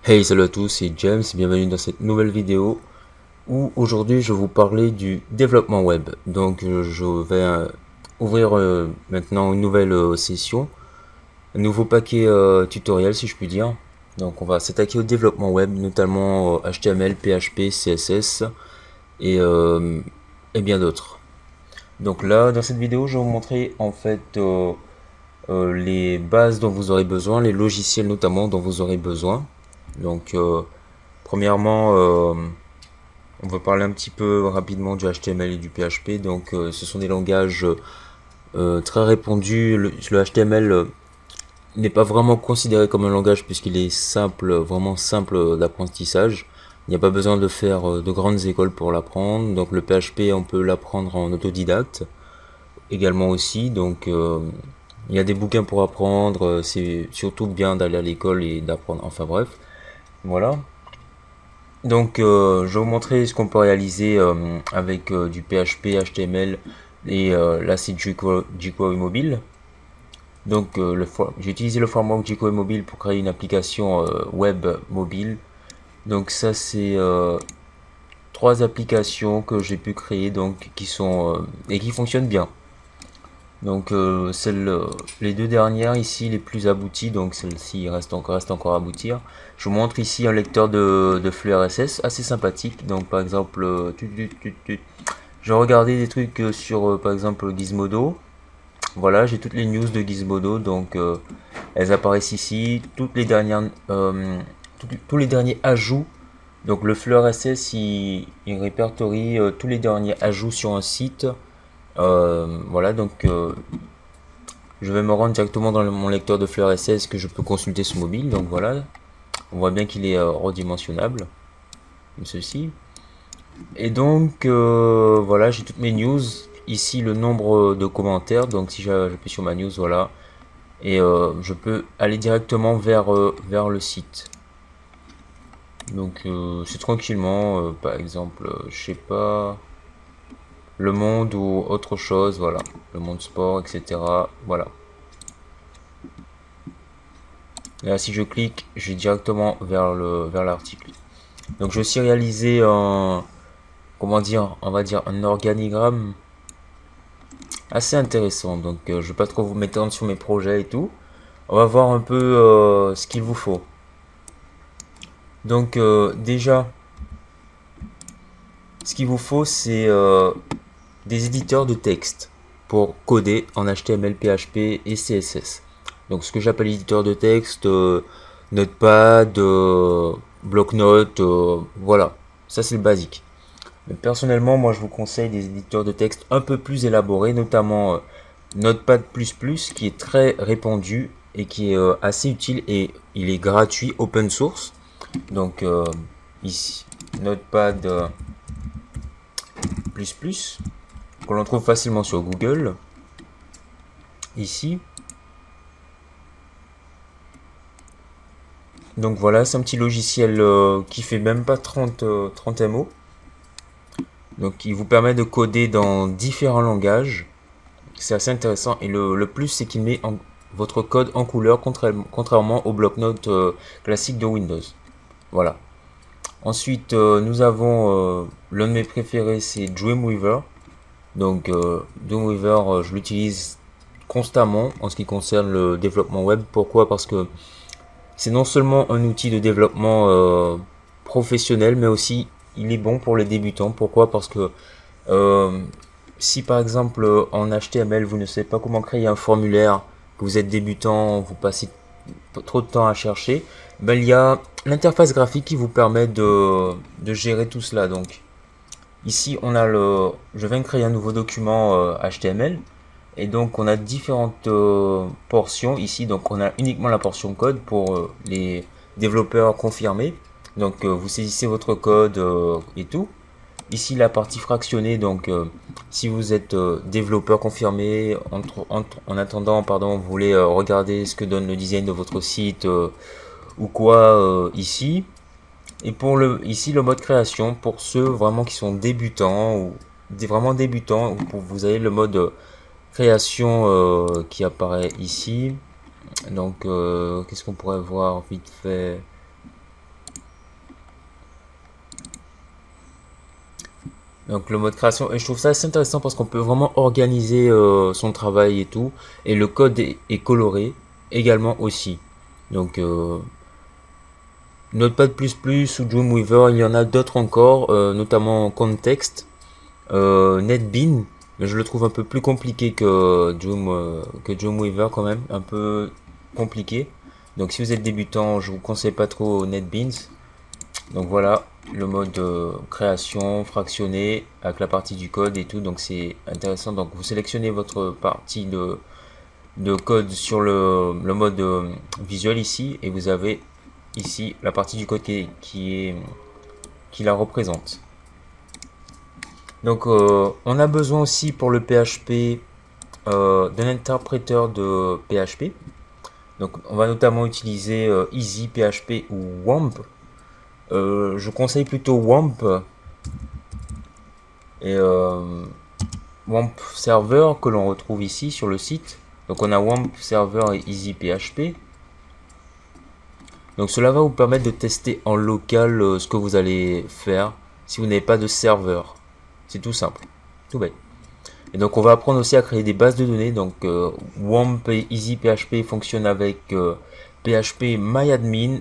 Hey, salut à tous, c'est James, bienvenue dans cette nouvelle vidéo où aujourd'hui je vais vous parler du développement web. Donc je vais ouvrir maintenant une nouvelle session, un nouveau paquet tutoriel si je puis dire. Donc on va s'attaquer au développement web, notamment HTML, PHP, CSS et, euh, et bien d'autres. Donc là, dans cette vidéo, je vais vous montrer en fait les bases dont vous aurez besoin, les logiciels notamment dont vous aurez besoin. Donc premièrement, on va parler un petit peu rapidement du HTML et du PHP. Donc, ce sont des langages très répandus. Le HTML n'est pas vraiment considéré comme un langage puisqu'il est simple, vraiment simple d'apprentissage. Il n'y a pas besoin de faire de grandes écoles pour l'apprendre. Donc, le PHP, on peut l'apprendre en autodidacte également aussi. Donc, il y a des bouquins pour apprendre. C'est surtout bien d'aller à l'école et d'apprendre. Enfin bref, voilà. Donc, je vais vous montrer ce qu'on peut réaliser avec du PHP, HTML et là c'est jQuery mobile. Donc, j'ai utilisé le framework jQuery mobile pour créer une application web mobile. Donc, ça c'est trois applications que j'ai pu créer donc qui sont et qui fonctionnent bien. Donc, les deux dernières ici, les plus abouties, donc celle-ci reste encore à aboutir. Je vous montre ici un lecteur de flux RSS assez sympathique. Donc, par exemple, j'ai regardé des trucs sur, par exemple, Gizmodo. Voilà, j'ai toutes les news de Gizmodo, donc elles apparaissent ici. Tous les derniers ajouts. Donc, le flux RSS, il répertorie tous les derniers ajouts sur un site. Voilà, donc je vais me rendre directement dans mon lecteur de flux RSS que je peux consulter sur mobile. Donc voilà, on voit bien qu'il est redimensionnable, comme ceci. Et donc voilà, j'ai toutes mes news. Ici le nombre de commentaires. Donc si j'appuie sur ma news, voilà. Et je peux aller directement vers le site. Donc c'est tranquillement, par exemple, je sais pas, Le Monde ou autre chose, voilà. Le Monde Sport, etc. Voilà. Là, si je clique, je vais directement vers l'article. Donc, je vais aussi réaliser un, comment dire, on va dire un organigramme assez intéressant. Donc, je vais pas trop vous m'étendre sur mes projets et tout. On va voir un peu ce qu'il vous faut. Donc, déjà, ce qu'il vous faut, c'est des éditeurs de texte pour coder en HTML, PHP et CSS. Donc, ce que j'appelle éditeur de texte, Notepad, bloc-notes, voilà. Ça, c'est le basique. Mais personnellement, moi, je vous conseille des éditeurs de texte un peu plus élaborés, notamment Notepad++, qui est très répandu et qui est assez utile et il est gratuit, open source. Donc, ici, Notepad++, que l'on trouve facilement sur Google. Ici. Donc voilà, c'est un petit logiciel qui fait même pas 30 MO. Donc il vous permet de coder dans différents langages. C'est assez intéressant. Et le plus, c'est qu'il met votre code en couleur, contrairement au bloc-notes classique de Windows. Voilà. Ensuite, nous avons l'un de mes préférés, c'est Dreamweaver. Donc Dreamweaver, je l'utilise constamment en ce qui concerne le développement web. Pourquoi? Parce que c'est non seulement un outil de développement professionnel, mais aussi il est bon pour les débutants. Pourquoi? Parce que euh, si par exemple en HTML vous ne savez pas comment créer un formulaire, que vous êtes débutant, vous passez trop de temps à chercher, ben, il y a l'interface graphique qui vous permet de gérer tout cela. Donc ici je viens de créer un nouveau document HTML et donc on a différentes portions ici. Donc on a uniquement la portion code pour les développeurs confirmés. Donc vous saisissez votre code et tout. Ici la partie fractionnée, donc si vous êtes développeur confirmé, en attendant, pardon, vous voulez regarder ce que donne le design de votre site ou quoi ici. Et ici le mode création, pour ceux vraiment qui sont débutants ou vraiment débutants, vous avez le mode création qui apparaît ici. Donc qu'est-ce qu'on pourrait voir vite fait? Donc le mode création, et je trouve ça assez intéressant parce qu'on peut vraiment organiser son travail et tout. Et le code est coloré également aussi. Donc Notepad++ ou Dreamweaver, il y en a d'autres encore, notamment Context, NetBeans, mais je le trouve un peu plus compliqué que Dreamweaver quand même, un peu compliqué. Donc si vous êtes débutant, je vous conseille pas trop NetBeans. Donc voilà, le mode création, fractionné, avec la partie du code et tout, donc c'est intéressant. Donc vous sélectionnez votre partie de code sur le mode visuel ici, et vous avez ici la partie du code qui la représente. Donc on a besoin aussi pour le PHP d'un interpréteur de PHP. Donc on va notamment utiliser Easy PHP ou WAMP. Je conseille plutôt WAMP et WAMP Server que l'on retrouve ici sur le site. Donc on a WAMP Server et Easy PHP. Donc cela va vous permettre de tester en local ce que vous allez faire si vous n'avez pas de serveur. C'est tout simple, tout bête. Et donc on va apprendre aussi à créer des bases de données. Donc WAMP et Easy PHP fonctionnent avec PHP MyAdmin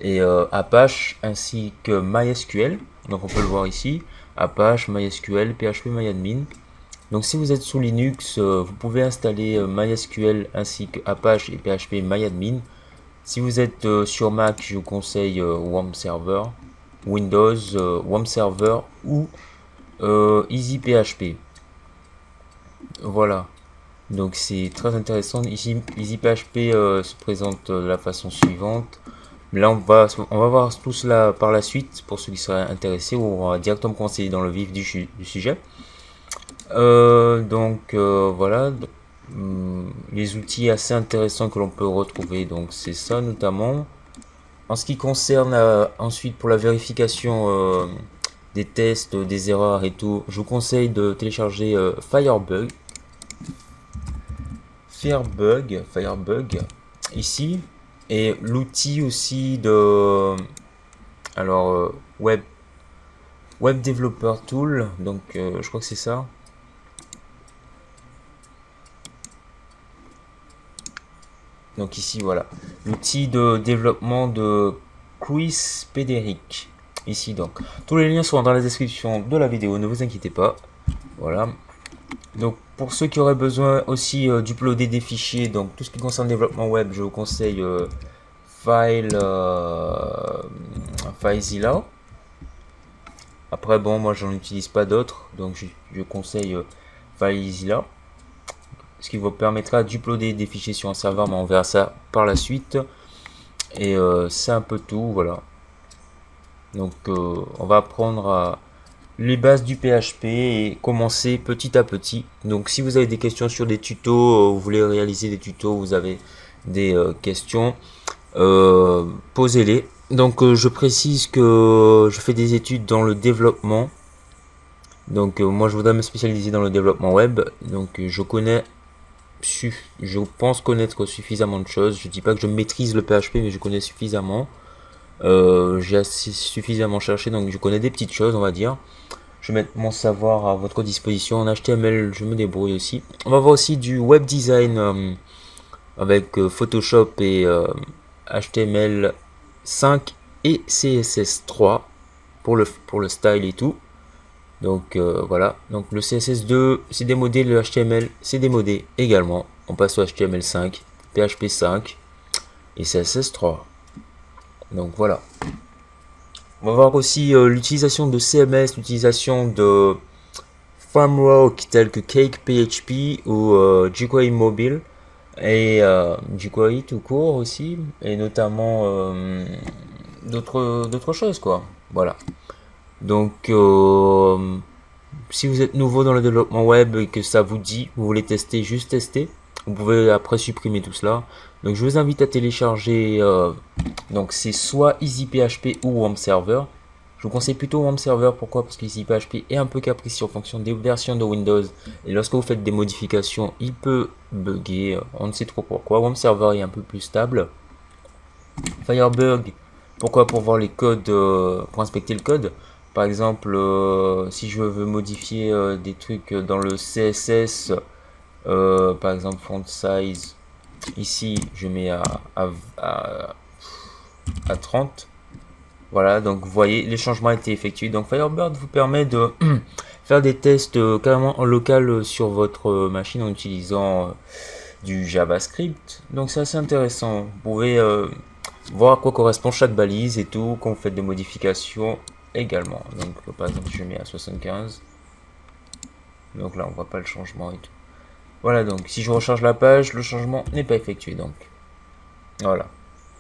et Apache ainsi que MySQL. Donc on peut le voir ici, Apache, MySQL, PHP MyAdmin. Donc si vous êtes sous Linux, vous pouvez installer MySQL ainsi que Apache et PHP MyAdmin. Si vous êtes sur Mac, je vous conseille WAMP Server, Windows, WAMP Server ou Easy PHP. Voilà. Donc c'est très intéressant. Ici, Easy PHP se présente de la façon suivante. Là, on va voir tout cela par la suite pour ceux qui seraient intéressés, ou on va directement commencer dans le vif du sujet. Voilà, les outils assez intéressants que l'on peut retrouver, donc c'est ça notamment. En ce qui concerne ensuite pour la vérification des tests, des erreurs et tout, je vous conseille de télécharger Firebug ici, et l'outil aussi de Web Developer Tool, donc je crois que c'est ça. Donc ici voilà, l'outil de développement de Chris Pédéric. Ici donc, tous les liens sont dans la description de la vidéo, ne vous inquiétez pas. Voilà. Donc pour ceux qui auraient besoin aussi d'uploader des fichiers, donc tout ce qui concerne le développement web, je vous conseille FileZilla. Après bon, moi j'en utilise pas d'autres, donc je conseille FileZilla, ce qui vous permettra d'uploader des fichiers sur un serveur, mais on verra ça par la suite. Et c'est un peu tout, voilà. Donc on va apprendre les bases du PHP et commencer petit à petit. Donc si vous avez des questions sur des tutos, vous voulez réaliser des tutos, vous avez des questions, posez-les. Donc je précise que je fais des études dans le développement. Donc moi je voudrais me spécialiser dans le développement web. Donc je pense connaître suffisamment de choses. Je dis pas que je maîtrise le PHP, mais je connais suffisamment. J'ai suffisamment cherché, donc je connais des petites choses, on va dire. Je vais mettre mon savoir à votre disposition. En HTML, je me débrouille aussi. On va voir aussi du web design avec Photoshop et HTML5 et CSS3 pour le style et tout. Donc voilà, donc le CSS2 c'est démodé, le HTML c'est démodé également. On passe au HTML5, PHP5 et CSS3. Donc voilà. On va voir aussi l'utilisation de CMS, l'utilisation de frameworks tels que Cake PHP ou jQuery Mobile et jQuery tout court aussi, et notamment d'autres choses quoi. Voilà. Donc si vous êtes nouveau dans le développement web et que ça vous dit, vous voulez tester, juste tester, vous pouvez après supprimer tout cela. Donc je vous invite à télécharger, donc c'est soit EasyPHP ou WAMP Server. Je vous conseille plutôt WAMP Server, pourquoi? Parce que EasyPHP est un peu capricieux en fonction des versions de Windows. Et lorsque vous faites des modifications, il peut bugger, on ne sait trop pourquoi. WAMP Server est un peu plus stable. Firebug, pourquoi? Pour voir les codes, pour inspecter le code. Par exemple, si je veux modifier des trucs dans le CSS, par exemple font size, ici je mets à, à 30. Voilà, donc vous voyez, les changements ont été effectués. Donc Firebird vous permet de faire des tests carrément en local sur votre machine en utilisant du JavaScript. Donc c'est assez intéressant. Vous pouvez voir à quoi correspond chaque balise et tout, quand vous faites des modifications également. Donc par exemple je mets à 75. Donc là on voit pas le changement et tout. Voilà, donc si je recharge la page, le changement n'est pas effectué. Donc voilà.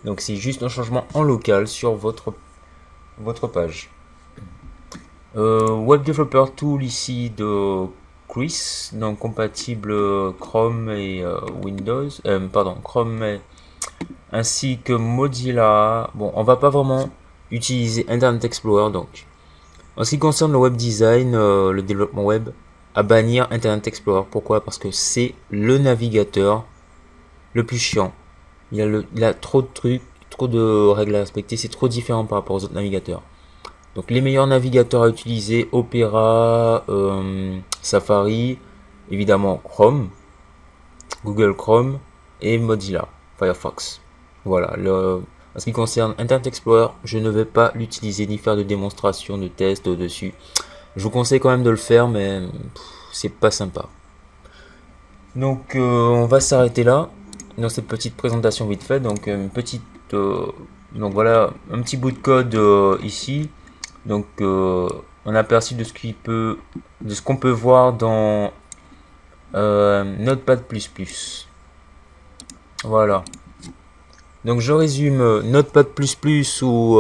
Donc c'est juste un changement en local sur votre page. Web Developer Tool ici de Chris, donc compatible Chrome et Windows, pardon, Chrome ainsi que Mozilla. Bon, on va pas vraiment utiliser Internet Explorer, donc en ce qui concerne le web design, le développement web, à bannir Internet Explorer. Pourquoi? Parce que c'est le navigateur le plus chiant. Il a trop de trucs, trop de règles à respecter, c'est trop différent par rapport aux autres navigateurs. Donc les meilleurs navigateurs à utiliser, Opera, Safari, évidemment Chrome, Google Chrome et Mozilla Firefox. Voilà, en ce qui concerne Internet Explorer, je ne vais pas l'utiliser ni faire de démonstration, de test dessus. Je vous conseille quand même de le faire, mais c'est pas sympa. Donc on va s'arrêter là dans cette petite présentation vite fait. Donc donc voilà, un petit bout de code ici. Donc on a aperçu de ce qu'on peut voir dans Notepad++. Voilà. Donc je résume Notepad++ ou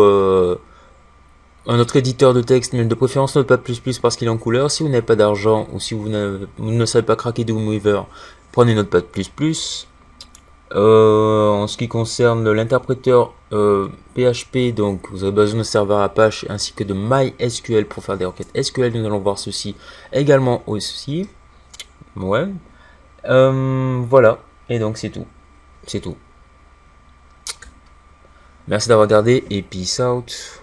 un autre éditeur de texte, mais de préférence Notepad++ parce qu'il est en couleur. Si vous n'avez pas d'argent ou si vous ne savez pas craquer Dreamweaver, prenez Notepad++. En ce qui concerne l'interpréteur PHP, donc vous avez besoin de serveur Apache ainsi que de MySQL pour faire des requêtes SQL. Nous allons voir ceci également aussi. Ouais. Voilà. Et donc c'est tout. C'est tout. Merci d'avoir regardé et peace out.